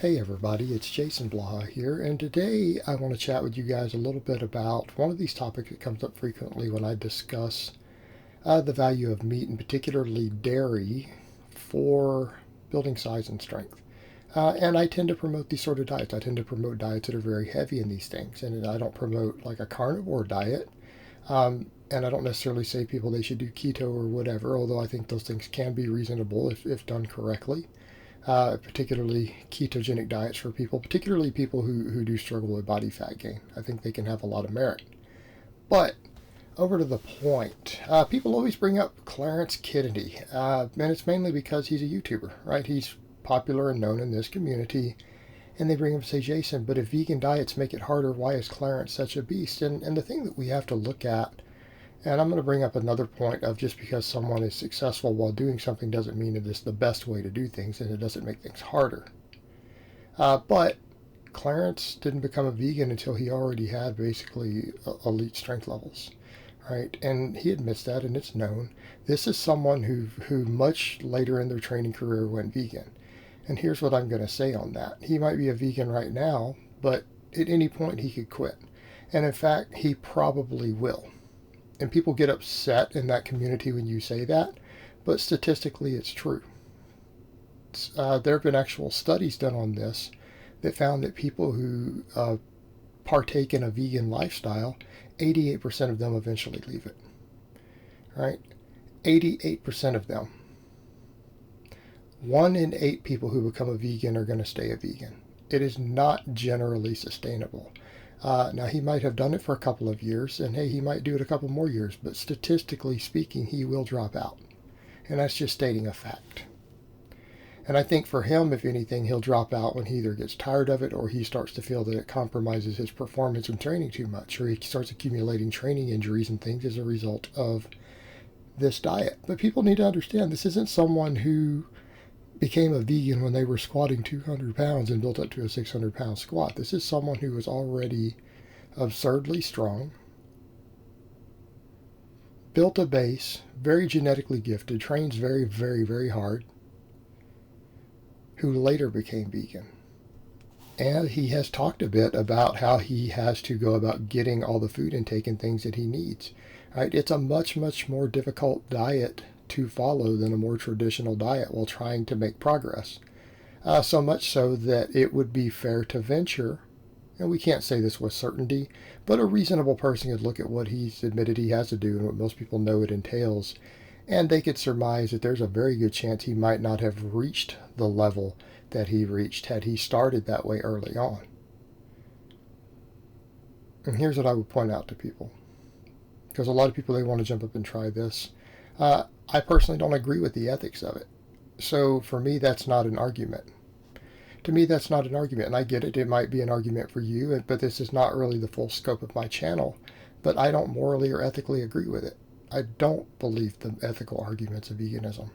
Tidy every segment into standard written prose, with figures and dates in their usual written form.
Hey everybody, it's Jason Blaha here, and today I want to chat with you guys a little bit about one of these topics that comes up frequently when I discuss the value of meat, and particularly dairy, for building size and strength. And I tend to promote these sort of diets. I tend to promote diets that are very heavy in these things, and I don't promote like a carnivore diet. And I don't necessarily say people they should do keto or whatever, although I think those things can be reasonable if done correctly. Particularly ketogenic diets for people, particularly people who do struggle with body fat gain. I think they can have a lot of merit. But over to the point, people always bring up Clarence Kennedy, and it's mainly because he's a YouTuber, right? He's popular and known in this community, and they bring him and say, Jason, but if vegan diets make it harder, why is Clarence such a beast? And the thing that we have to look at, and I'm going to bring up another point of just because someone is successful while doing something doesn't mean it is the best way to do things, and it doesn't make things harder. But Clarence didn't become a vegan until he already had basically elite strength levels, right? And he admits that, and it's known. This is someone who much later in their training career went vegan. And here's what I'm going to say on that. He might be a vegan right now, but at any point he could quit. And in fact, he probably will. And people get upset in that community when you say that, but statistically it's true. There have been actual studies done on this that found that people who partake in a vegan lifestyle, 88% of them eventually leave it. Right? 88% of them. 1 in 8 people who become a vegan are going to stay a vegan. It is not generally sustainable. Now, he might have done it for a couple of years, and hey, he might do it a couple more years, but statistically speaking, he will drop out. And that's just stating a fact. And I think for him, if anything, he'll drop out when he either gets tired of it or he starts to feel that it compromises his performance in training too much, or he starts accumulating training injuries and things as a result of this diet. But people need to understand this isn't someone who became a vegan when they were squatting 200 pounds and built up to a 600-pound squat. This is someone who was already absurdly strong, built a base, very genetically gifted, trains very, very, very hard, who later became vegan. And he has talked a bit about how he has to go about getting all the food intake and things that he needs. Right? It's a much, much more difficult diet to follow than a more traditional diet while trying to make progress. So much so that it would be fair to venture, and we can't say this with certainty, but a reasonable person could look at what he's admitted he has to do and what most people know it entails, and they could surmise that there's a very good chance he might not have reached the level that he reached had he started that way early on. And here's what I would point out to people, because a lot of people, they want to jump up and try this. I personally don't agree with the ethics of it. So for me, that's not an argument. To me, that's not an argument. And I get it. It might be an argument for you, but this is not really the full scope of my channel. But I don't morally or ethically agree with it. I don't believe the ethical arguments of veganism.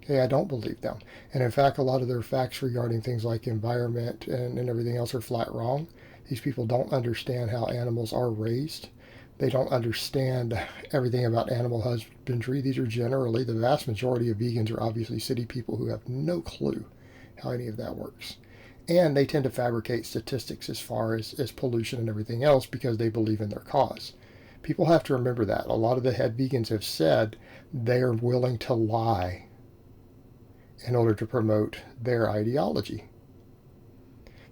Okay, I don't believe them. And in fact, a lot of their facts regarding things like environment and everything else are flat wrong. These people don't understand how animals are raised. They don't understand everything about animal husbandry. These are generally, the vast majority of vegans are obviously city people who have no clue how any of that works. And they tend to fabricate statistics as far as pollution and everything else because they believe in their cause. People have to remember that. A lot of the head vegans have said they are willing to lie in order to promote their ideology.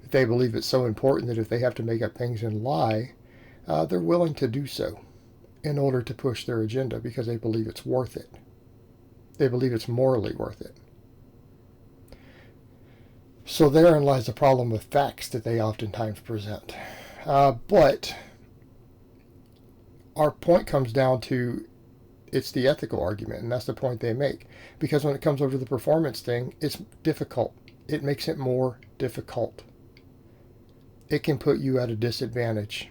They believe it's so important that if they have to make up things and lie, they're willing to do so in order to push their agenda because they believe it's worth it. They believe it's morally worth it. So therein lies the problem with facts that they oftentimes present. But our point comes down to it's the ethical argument, and that's the point they make. Because when it comes over to the performance thing, it's difficult. It makes it more difficult. It can put you at a disadvantage.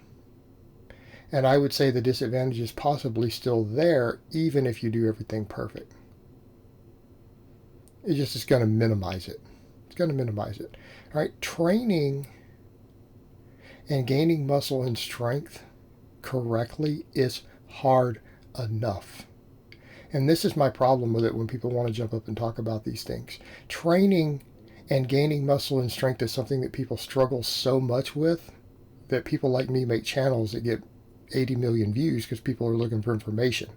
And I would say the disadvantage is possibly still there, even if you do everything perfect. It just is going to minimize it. It's going to minimize it. All right, training and gaining muscle and strength correctly is hard enough. And this is my problem with it when people want to jump up and talk about these things. Training And gaining muscle and strength is something that people struggle so much with that people like me make channels that get 80 million views because people are looking for information.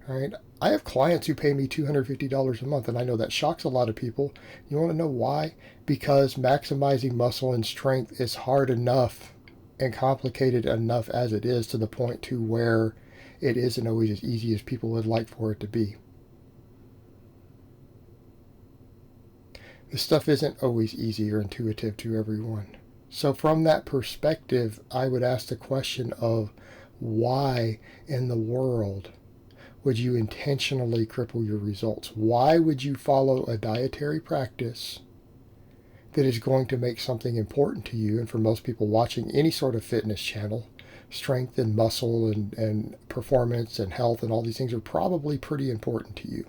All right. I have clients who pay me $250 a month, and I know that shocks a lot of people. You want to know why? Because maximizing muscle and strength is hard enough and complicated enough as it is, to the point to where it isn't always as easy as people would like for it to be. This stuff isn't always easy or intuitive to everyone. So from that perspective, I would ask the question of why in the world would you intentionally cripple your results? Why would you follow a dietary practice that is going to make something important to you? And for most people watching any sort of fitness channel, strength and muscle and performance and health and all these things are probably pretty important to you,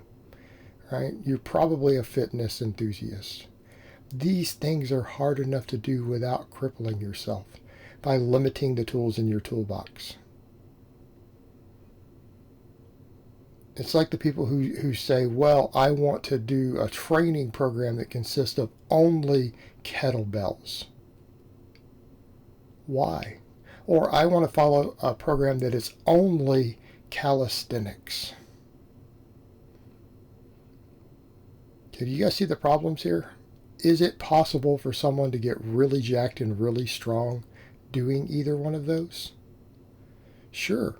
right? You're probably a fitness enthusiast. These things are hard enough to do without crippling yourself by limiting the tools in your toolbox. It's like the people who say, well, I want to do a training program that consists of only kettlebells. Why? Or I want to follow a program that is only calisthenics. Okay, do you guys see the problems here? Is it possible for someone to get really jacked and really strong doing either one of those? Sure,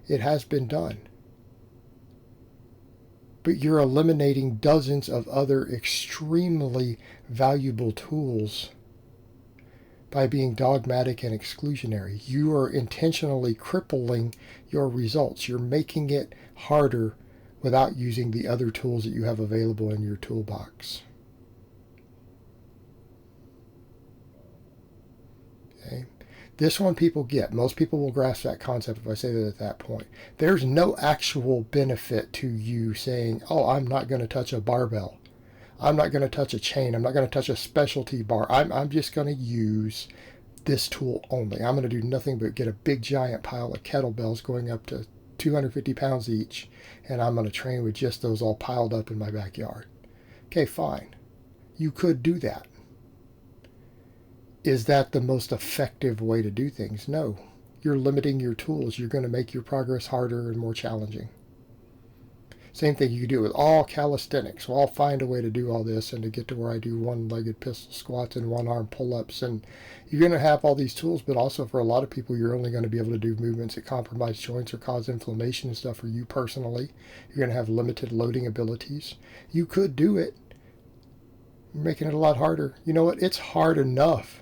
it has been done. But you're eliminating dozens of other extremely valuable tools by being dogmatic and exclusionary. You are intentionally crippling your results. You're making it harder without using the other tools that you have available in your toolbox. Okay. This one people get. Most people will grasp that concept if I say that at that point. There's no actual benefit to you saying, oh, I'm not going to touch a barbell. I'm not going to touch a chain. I'm not going to touch a specialty bar. I'm just going to use this tool only. I'm going to do nothing but get a big giant pile of kettlebells going up to 250 pounds each, and I'm going to train with just those all piled up in my backyard. Okay, fine. You could do that. Is that the most effective way to do things? No. You're limiting your tools. You're going to make your progress harder and more challenging. Same thing you could do with all calisthenics. Well, I'll find a way to do all this and to get to where I do one-legged pistol squats and one-arm pull-ups. And you're going to have all these tools, but also for a lot of people, you're only going to be able to do movements that compromise joints or cause inflammation and stuff for you personally. You're going to have limited loading abilities. You could do it. You're making it a lot harder. You know what? It's hard enough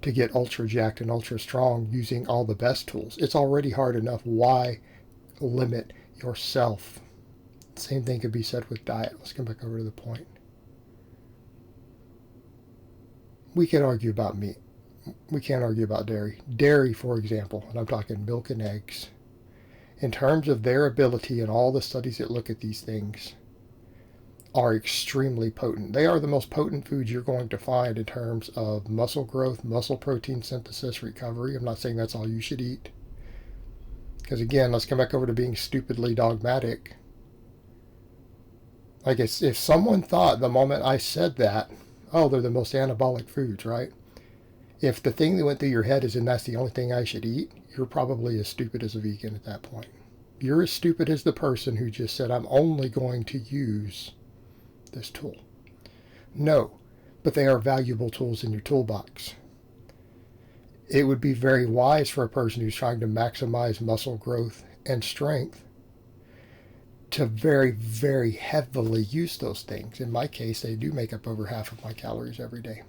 to get ultra jacked and ultra strong using all the best tools. It's already hard enough. Why limit yourself? Same thing could be said with diet. Let's come back over to the point. We can argue about meat. We can't argue about dairy. Dairy, for example, and I'm talking milk and eggs, in terms of their ability and all the studies that look at these things, are extremely potent. They are the most potent foods you're going to find in terms of muscle growth, muscle protein synthesis, recovery. I'm not saying that's all you should eat. Because again, let's come back over to being stupidly dogmatic. Like if someone thought the moment I said that, oh, they're the most anabolic foods, right? If the thing that went through your head is, and that's the only thing I should eat, you're probably as stupid as a vegan at that point. You're as stupid as the person who just said, I'm only going to use this tool. No, but they are valuable tools in your toolbox. It would be very wise for a person who's trying to maximize muscle growth and strength to very, very heavily use those things. In my case, they do make up over half of my calories every day.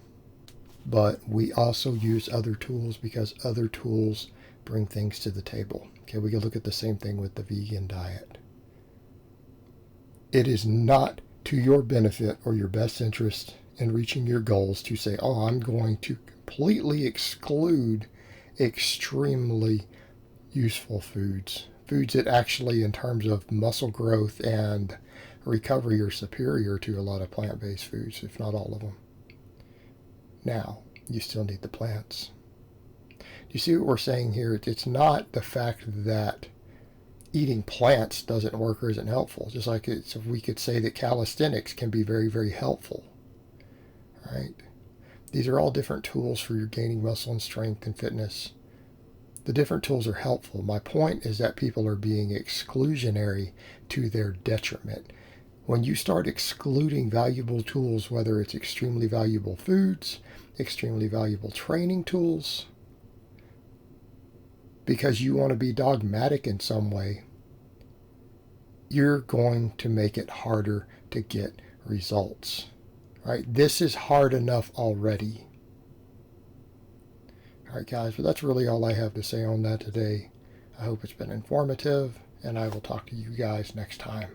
But we also use other tools because other tools bring things to the table. Okay, we can look at the same thing with the vegan diet. It is not to your benefit or your best interest in reaching your goals to say, oh, I'm going to completely exclude extremely useful foods. Foods that actually, in terms of muscle growth and recovery, are superior to a lot of plant-based foods, if not all of them. Now, you still need the plants. You see what we're saying here? It's not the fact that eating plants doesn't work or isn't helpful. Just like we could say that calisthenics can be very, very helpful. These are all different tools for your gaining muscle and strength and fitness. The different tools are helpful. My point is that people are being exclusionary to their detriment. When you start excluding valuable tools, whether it's extremely valuable foods, extremely valuable training tools, because you want to be dogmatic in some way, you're going to make it harder to get results. Right? This is hard enough already. All right, guys, but that's really all I have to say on that today. I hope it's been informative, and I will talk to you guys next time.